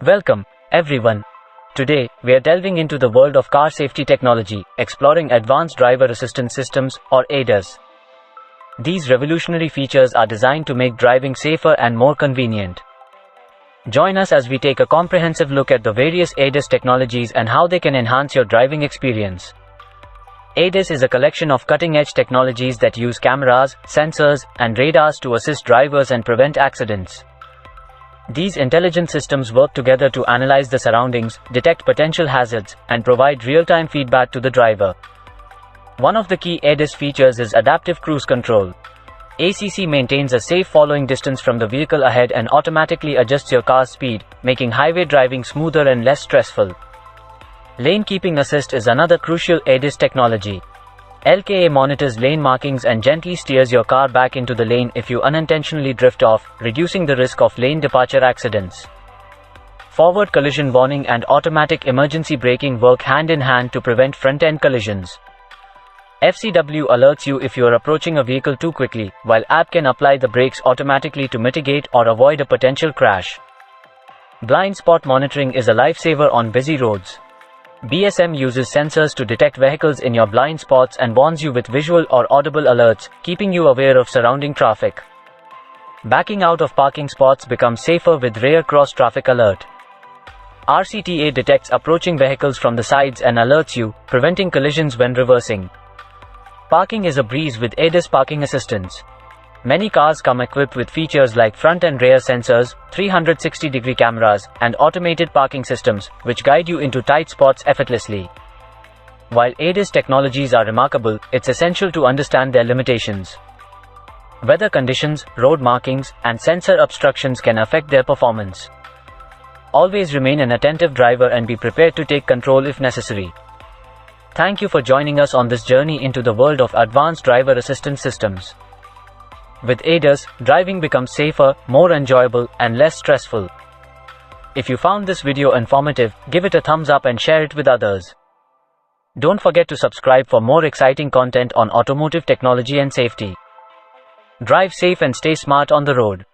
Welcome, everyone. Today, we are delving into the world of car safety technology, exploring advanced driver assistance systems, or ADAS. These revolutionary features are designed to make driving safer and more convenient. Join us as we take a comprehensive look at the various ADAS technologies and how they can enhance your driving experience. ADAS is a collection of cutting-edge technologies that use cameras, sensors, and radars to assist drivers and prevent accidents. These intelligent systems work together to analyze the surroundings, detect potential hazards, and provide real-time feedback to the driver. One of the key ADAS features is adaptive cruise control. ACC maintains a safe following distance from the vehicle ahead and automatically adjusts your car's speed, making highway driving smoother and less stressful. Lane keeping assist is another crucial ADAS technology. LKA monitors lane markings and gently steers your car back into the lane if you unintentionally drift off, reducing the risk of lane departure accidents. Forward collision warning and automatic emergency braking work hand in hand to prevent front-end collisions. FCW alerts you if you are approaching a vehicle too quickly, while app can apply the brakes automatically to mitigate or avoid a potential crash. Blind spot monitoring is a lifesaver on busy roads. BSM uses sensors to detect vehicles in your blind spots and warns you with visual or audible alerts, keeping you aware of surrounding traffic. Backing out of parking spots becomes safer with rear cross traffic alert. RCTA detects approaching vehicles from the sides and alerts you, preventing collisions when reversing. Parking is a breeze with ADAS parking assistance. Many cars come equipped with features like front and rear sensors, 360-degree cameras, and automated parking systems, which guide you into tight spots effortlessly. While ADAS technologies are remarkable, it's essential to understand their limitations. Weather conditions, road markings, and sensor obstructions can affect their performance. Always remain an attentive driver and be prepared to take control if necessary. Thank you for joining us on this journey into the world of advanced driver assistance systems. With ADAS, driving becomes safer, more enjoyable, and less stressful. If you found this video informative, give it a thumbs up and share it with others. Don't forget to subscribe for more exciting content on automotive technology and safety. Drive safe and stay smart on the road.